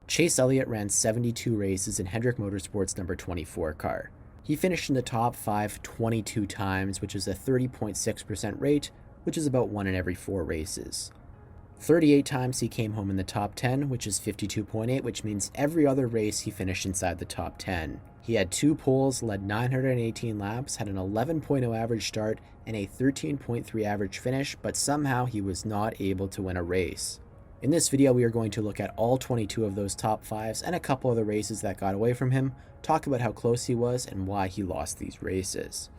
Chase Elliott ran 72 races in Hendrick Motorsports Number 24 car. He finished in the top 5 22 times, which is a 30.6% rate, which is about 1 in every 4 races. 38 times he came home in the top 10, which is 52.8, which means every other race he finished inside the top 10. He had 2 poles, led 918 laps, had an 11.0 average start, and a 13.3 average finish, but somehow he was not able to win a race. In this video, we are going to look at all 22 of those top 5s and a couple of the races that got away from him, talk about how close he was and why he lost these races.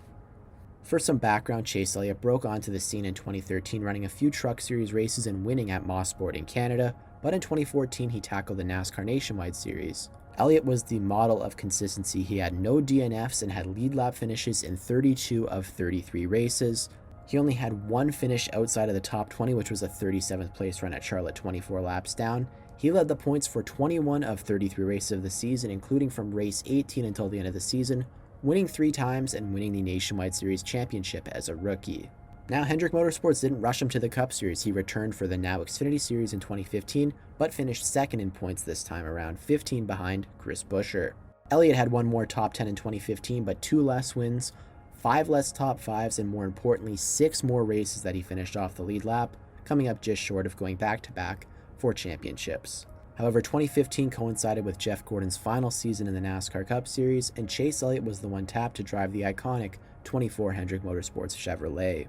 For some background, Chase Elliott broke onto the scene in 2013 running a few Truck Series races and winning at Mosport in Canada, but in 2014 he tackled the NASCAR Nationwide Series. Elliott was the model of consistency. He had no DNFs and had lead lap finishes in 32 of 33 races. He only had one finish outside of the top 20, which was a 37th place run at Charlotte 24 laps down. He led the points for 21 of 33 races of the season, including from race 18 until the end of the season, winning 3 times and winning the Nationwide Series championship as a rookie. Now, Hendrick Motorsports didn't rush him to the Cup Series. He returned for the now Xfinity Series in 2015, but finished second in points this time around, 15 behind Chris Buescher. Elliott had one more top 10 in 2015, but 2 less wins, 5 less top 5s, and more importantly, 6 more races that he finished off the lead lap, coming up just short of going back-to-back for championships. However, 2015 coincided with Jeff Gordon's final season in the NASCAR Cup Series, and Chase Elliott was the one tapped to drive the iconic 24 Hendrick Motorsports Chevrolet.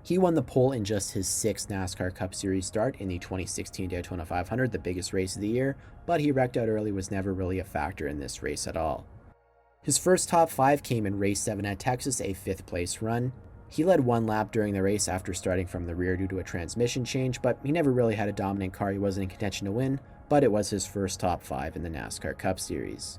He won the pole in just his 6th NASCAR Cup Series start in the 2016 Daytona 500, the biggest race of the year, but he wrecked out early, was never really a factor in this race at all. His first top 5 came in race 7 at Texas, a 5th place run. He led 1 lap during the race after starting from the rear due to a transmission change, but he never really had a dominant car. He wasn't in contention to win, but it was his first top 5 in the NASCAR Cup Series.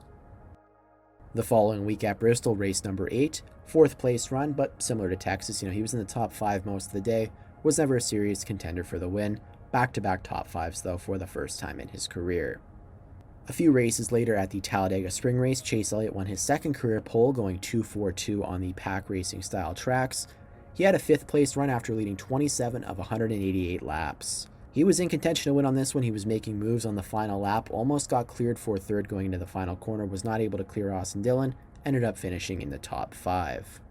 The following week at Bristol, race number 8, 4th place run, but similar to Texas, he was in the top 5 most of the day, was never a serious contender for the win. Back-to-back top 5s though for the first time in his career. A few races later at the Talladega Spring Race, Chase Elliott won his 2nd career pole, going 2-4-2 on the pack racing style tracks. He had a 5th place run after leading 27 of 188 laps. He was in contention to win on this one. He was making moves on the final lap, almost got cleared for 3rd going into the final corner, was not able to clear Austin Dillon, ended up finishing in the top 5.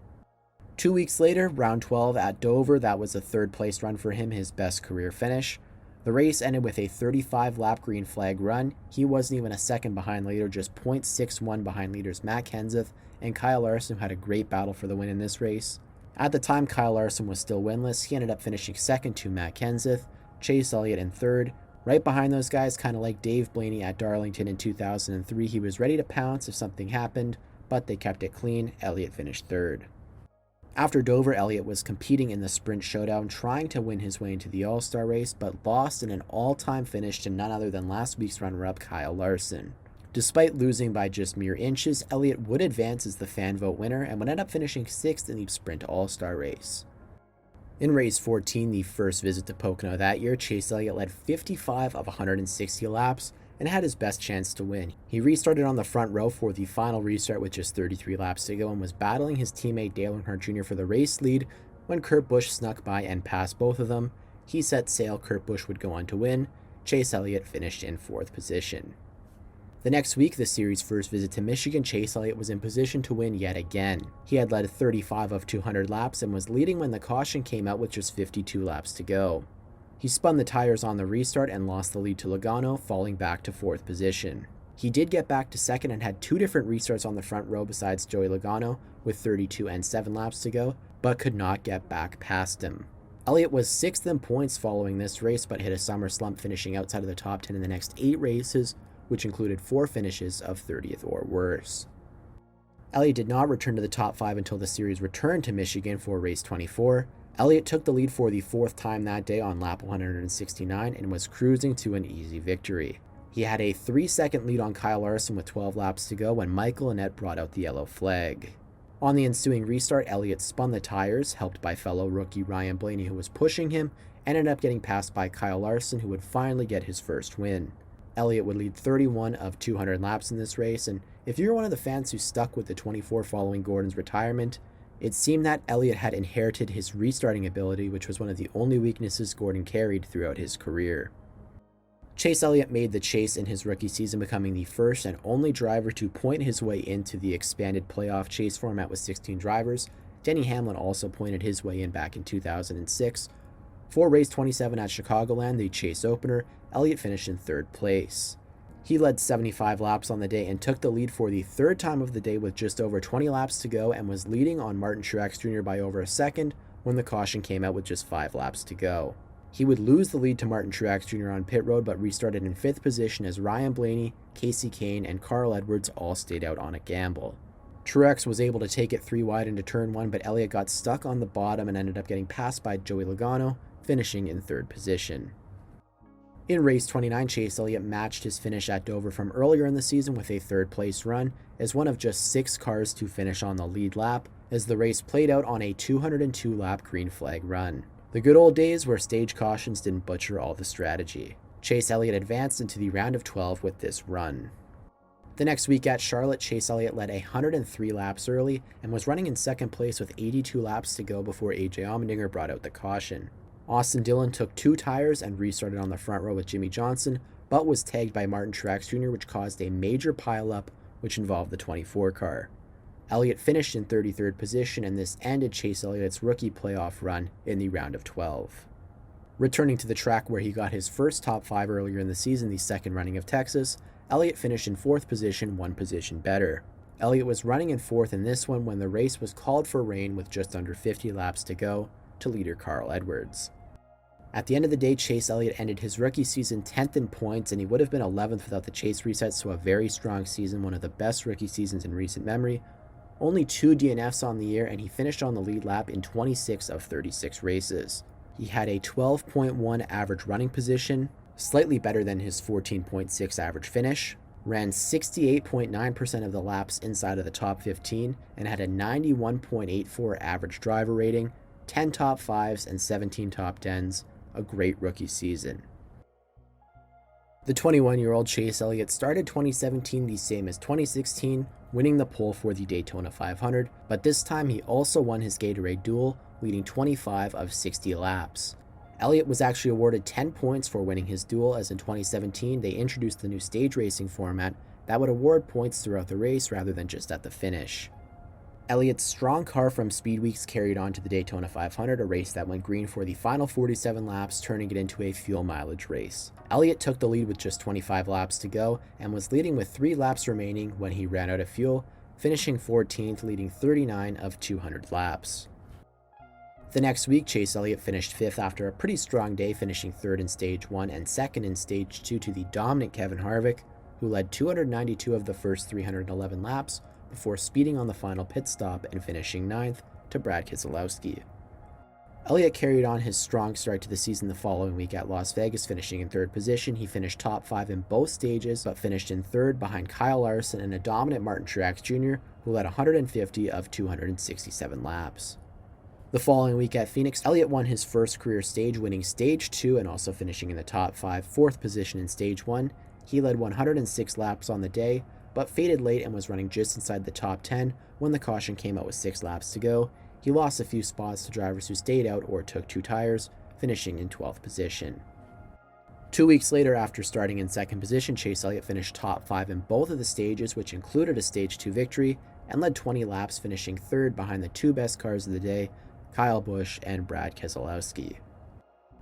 2 weeks later, round 12 at Dover, that was a 3rd place run for him, his best career finish. The race ended with a 35 lap green flag run. He wasn't even a second behind leader, just 0.61 behind leaders Matt Kenseth and Kyle Larson, who had a great battle for the win in this race. At the time, Kyle Larson was still winless. He ended up finishing 2nd to Matt Kenseth, Chase Elliott in 3rd. Right behind those guys, kind of like Dave Blaney at Darlington in 2003, he was ready to pounce if something happened, but they kept it clean. Elliott finished 3rd. After Dover, Elliott was competing in the Sprint Showdown, trying to win his way into the All-Star race, but lost in an all-time finish to none other than last week's runner-up Kyle Larson. Despite losing by just mere inches, Elliott would advance as the fan vote winner and would end up finishing 6th in the Sprint All-Star race. In race 14, the first visit to Pocono that year, Chase Elliott led 55 of 160 laps and had his best chance to win. He restarted on the front row for the final restart with just 33 laps to go and was battling his teammate Dale Earnhardt Jr. for the race lead when Kurt Busch snuck by and passed both of them. He set sail. Kurt Busch would go on to win. Chase Elliott finished in 4th position. The next week, the series' first visit to Michigan, Chase Elliott was in position to win yet again. He had led 35 of 200 laps and was leading when the caution came out with just 52 laps to go. He spun the tires on the restart and lost the lead to Logano, falling back to 4th position. He did get back to 2nd and had 2 different restarts on the front row besides Joey Logano with 32 and 7 laps to go, but could not get back past him. Elliott was 6th in points following this race, but hit a summer slump, finishing outside of the top 10 in the next 8 races, which included 4 finishes of 30th or worse. Elliott did not return to the top 5 until the series returned to Michigan for race 24. Elliott took the lead for the 4th time that day on lap 169 and was cruising to an easy victory. He had a 3-second lead on Kyle Larson with 12 laps to go when Michael Annett brought out the yellow flag. On the ensuing restart, Elliott spun the tires, helped by fellow rookie Ryan Blaney, who was pushing him, and ended up getting passed by Kyle Larson, who would finally get his first win. Elliott would lead 31 of 200 laps in this race, and if you're one of the fans who stuck with the 24 following Gordon's retirement, it seemed that Elliott had inherited his restarting ability, which was one of the only weaknesses Gordon carried throughout his career. Chase Elliott made the chase in his rookie season, becoming the first and only driver to point his way into the expanded playoff chase format with 16 drivers. Denny Hamlin also pointed his way in back in 2006. For race 27 at Chicagoland, the chase opener, Elliott finished in third place. He led 75 laps on the day and took the lead for the third time of the day with just over 20 laps to go, and was leading on Martin Truex Jr. by over a second when the caution came out with just 5 laps to go. He would lose the lead to Martin Truex Jr. on pit road, but restarted in 5th position as Ryan Blaney, Casey Kane, and Carl Edwards all stayed out on a gamble. Truex was able to take it 3 wide into turn 1, but Elliott got stuck on the bottom and ended up getting passed by Joey Logano, finishing in 3rd position. In race 29, Chase Elliott matched his finish at Dover from earlier in the season with a 3rd place run, as one of just 6 cars to finish on the lead lap, as the race played out on a 202 lap green flag run. The good old days where stage cautions didn't butcher all the strategy. Chase Elliott advanced into the round of 12 with this run. The next week at Charlotte, Chase Elliott led 103 laps early and was running in 2nd place with 82 laps to go before AJ Allmendinger brought out the caution. Austin Dillon took 2 tires and restarted on the front row with Jimmy Johnson, but was tagged by Martin Truex Jr., which caused a major pileup, which involved the 24 car. Elliott finished in 33rd position, and this ended Chase Elliott's rookie playoff run in the round of 12. Returning to the track where he got his first top 5 earlier in the season, the second running of Texas, Elliott finished in 4th position, 1 position better. Elliott was running in 4th in this one when the race was called for rain with just under 50 laps to go, to leader Carl Edwards. At the end of the day, Chase Elliott ended his rookie season 10th in points, and he would have been 11th without the chase reset, so a very strong season, one of the best rookie seasons in recent memory. Only 2 DNFs on the year, and he finished on the lead lap in 26 of 36 races. He had a 12.1 average running position, slightly better than his 14.6 average finish, ran 68.9% of the laps inside of the top 15, and had a 91.84 average driver rating, 10 top 5s and 17 top 10s, a great rookie season. The 21-year-old Chase Elliott started 2017 the same as 2016, winning the pole for the Daytona 500, but this time he also won his Gatorade Duel, leading 25 of 60 laps. Elliott was actually awarded 10 points for winning his duel, as in 2017 they introduced the new stage racing format that would award points throughout the race rather than just at the finish. Elliott's strong car from Speed Weeks carried on to the Daytona 500, a race that went green for the final 47 laps, turning it into a fuel mileage race. Elliott took the lead with just 25 laps to go and was leading with 3 laps remaining when he ran out of fuel, finishing 14th, leading 39 of 200 laps. The next week, Chase Elliott finished 5th after a pretty strong day, finishing 3rd in Stage 1 and 2nd in Stage 2 to the dominant Kevin Harvick, who led 292 of the first 311 laps, before speeding on the final pit stop and finishing 9th to Brad Keselowski. Elliott carried on his strong start to the season the following week at Las Vegas, finishing in 3rd position. He finished top 5 in both stages, but finished in 3rd behind Kyle Larson and a dominant Martin Truex Jr., who led 150 of 267 laps. The following week at Phoenix, Elliott won his first career stage, winning Stage 2 and also finishing in the top 5, 4th position in Stage 1. He led 106 laps on the day, but faded late and was running just inside the top 10 when the caution came out with 6 laps to go. He lost a few spots to drivers who stayed out or took 2 tires, finishing in 12th position. 2 weeks later, after starting in 2nd position, Chase Elliott finished top 5 in both of the stages, which included a Stage 2 victory, and led 20 laps, finishing 3rd behind the 2 best cars of the day, Kyle Busch and Brad Keselowski.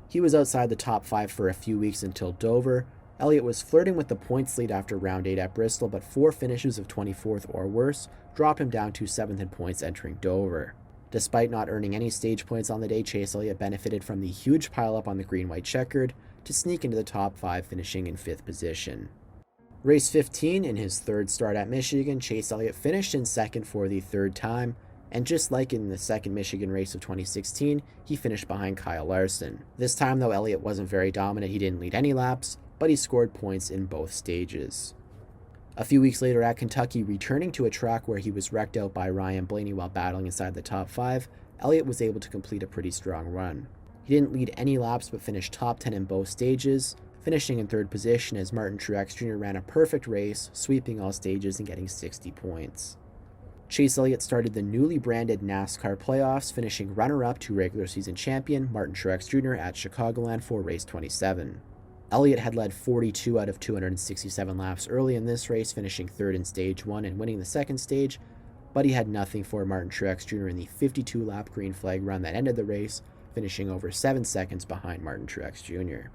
He was outside the top 5 for a few weeks until Dover. Elliott was flirting with the points lead after round 8 at Bristol, but 4 finishes of 24th or worse dropped him down to 7th in points entering Dover. Despite not earning any stage points on the day, Chase Elliott benefited from the huge pileup on the green-white checkered to sneak into the top 5, finishing in 5th position. Race 15, in his 3rd start at Michigan, Chase Elliott finished in 2nd for the 3rd time, and just like in the 2nd Michigan race of 2016, he finished behind Kyle Larson. This time, though, Elliott wasn't very dominant. He didn't lead any laps, but he scored points in both stages. A few weeks later at Kentucky, returning to a track where he was wrecked out by Ryan Blaney while battling inside the top 5, Elliott was able to complete a pretty strong run. He didn't lead any laps but finished top 10 in both stages, finishing in 3rd position as Martin Truex Jr. ran a perfect race, sweeping all stages and getting 60 points. Chase Elliott started the newly branded NASCAR playoffs, finishing runner-up to regular season champion Martin Truex Jr. at Chicagoland for race 27. Elliott had led 42 out of 267 laps early in this race, finishing third in stage 1 and winning the second stage, but he had nothing for Martin Truex Jr. in the 52-lap green flag run that ended the race, finishing over 7 seconds behind Martin Truex Jr.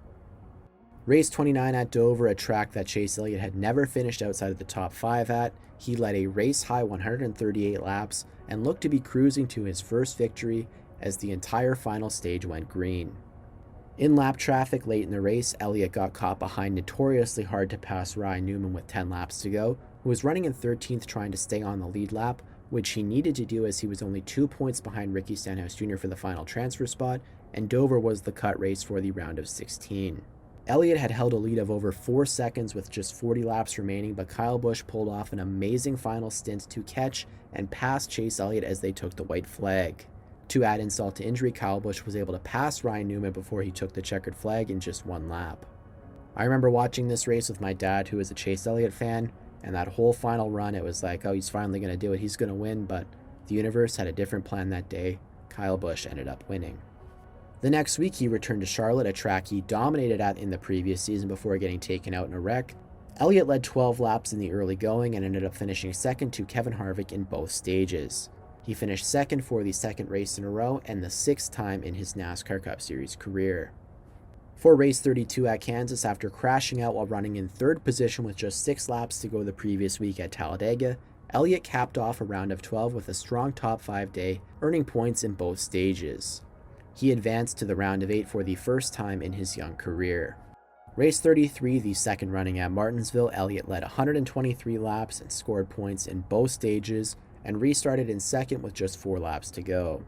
Race 29 at Dover, a track that Chase Elliott had never finished outside of the top 5 at, he led a race-high 138 laps and looked to be cruising to his first victory as the entire final stage went green. In lap traffic late in the race, Elliott got caught behind notoriously hard-to-pass Ryan Newman with 10 laps to go, who was running in 13th trying to stay on the lead lap, which he needed to do as he was only 2 points behind Ricky Stenhouse Jr. for the final transfer spot, and Dover was the cut race for the round of 16. Elliott had held a lead of over 4 seconds with just 40 laps remaining, but Kyle Busch pulled off an amazing final stint to catch and pass Chase Elliott as they took the white flag. To add insult to injury, Kyle Busch was able to pass Ryan Newman before he took the checkered flag in just 1 lap. I remember watching this race with my dad, who is a Chase Elliott fan, and that whole final run, it was like, oh, he's finally going to do it, he's going to win, but the universe had a different plan that day. Kyle Busch ended up winning. The next week, he returned to Charlotte, a track he dominated at in the previous season before getting taken out in a wreck. Elliott led 12 laps in the early going and ended up finishing second to Kevin Harvick in both stages. He finished second for the second race in a row and the 6th time in his NASCAR Cup Series career. For race 32 at Kansas, after crashing out while running in 3rd position with just 6 laps to go the previous week at Talladega, Elliott capped off a round of 12 with a strong top 5 day, earning points in both stages. He advanced to the round of 8 for the first time in his young career. Race 33, the second running at Martinsville, Elliott led 123 laps and scored points in both stages, and restarted in second with just 4 laps to go.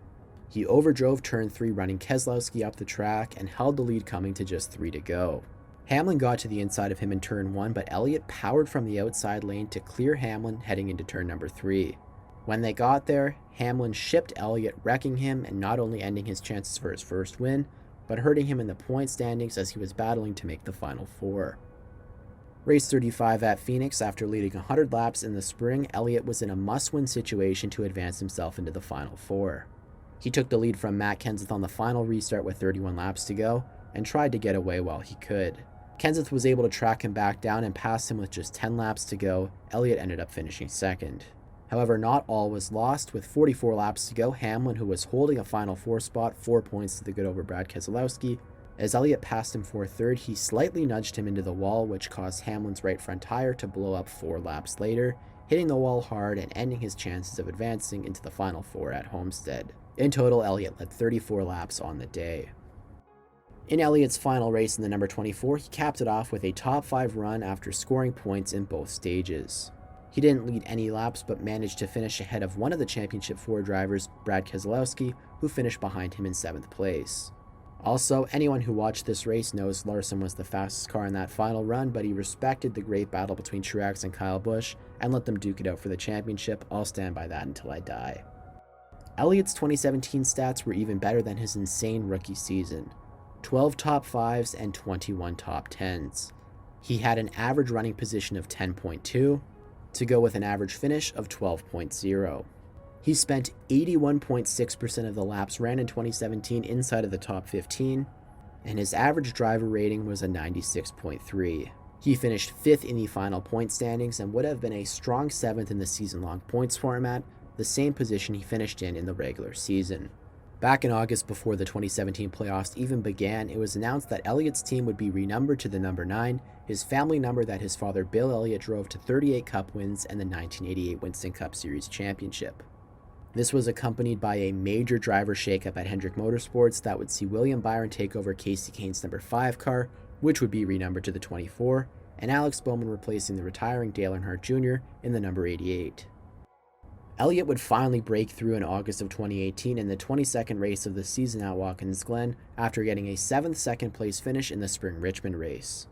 He overdrove turn 3 running Keselowski up the track and held the lead coming to just 3 to go. Hamlin got to the inside of him in turn 1, but Elliott powered from the outside lane to clear Hamlin heading into turn number 3. When they got there, Hamlin shipped Elliott, wrecking him and not only ending his chances for his first win, but hurting him in the point standings as he was battling to make the final 4. Race 35 at Phoenix, after leading 100 laps in the spring, Elliott was in a must-win situation to advance himself into the final 4. He took the lead from Matt Kenseth on the final restart with 31 laps to go, and tried to get away while he could. Kenseth was able to track him back down and pass him with just 10 laps to go. Elliott ended up finishing second. However, not all was lost. With 44 laps to go, Hamlin, who was holding a final 4 spot, 4 points to the good over Brad Keselowski. As Elliott passed him for third, he slightly nudged him into the wall, which caused Hamlin's right front tire to blow up 4 laps later, hitting the wall hard and ending his chances of advancing into the final 4 at Homestead. In total, Elliott led 34 laps on the day. In Elliott's final race in the number 24, he capped it off with a top 5 run after scoring points in both stages. He didn't lead any laps, but managed to finish ahead of one of the Championship 4 drivers, Brad Keselowski, who finished behind him in 7th place. Also, anyone who watched this race knows Larson was the fastest car in that final run, but he respected the great battle between Truex and Kyle Busch and let them duke it out for the championship. I'll stand by that until I die. Elliott's 2017 stats were even better than his insane rookie season. 12 top 5s and 21 top 10s. He had an average running position of 10.2, to go with an average finish of 12.0. He spent 81.6% of the laps ran in 2017 inside of the top 15, and his average driver rating was a 96.3. He finished 5th in the final point standings and would have been a strong 7th in the season-long points format, the same position he finished in the regular season. Back in August, before the 2017 playoffs even began, it was announced that Elliott's team would be renumbered to the number 9, his family number that his father Bill Elliott drove to 38 Cup wins and the 1988 Winston Cup Series championship. This was accompanied by a major driver shakeup at Hendrick Motorsports that would see William Byron take over Casey Kane's number 5 car, which would be renumbered to the 24, and Alex Bowman replacing the retiring Dale Earnhardt Jr. in the number 88. Elliott would finally break through in August of 2018 in the 22nd race of the season at Watkins Glen after getting a 7th second place finish in the spring Richmond race.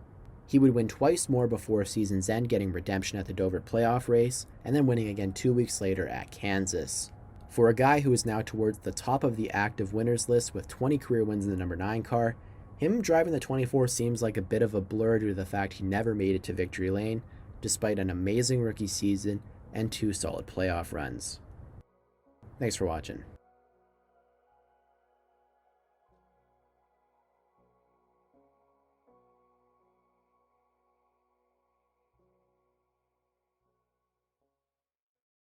He would win twice more before season's end, getting redemption at the Dover playoff race, and then winning again 2 weeks later at Kansas. For a guy who is now towards the top of the active winners list with 20 career wins in the number 9 car, him driving the 24 seems like a bit of a blur due to the fact he never made it to victory lane, despite an amazing rookie season and 2 solid playoff runs. Thanks for watching.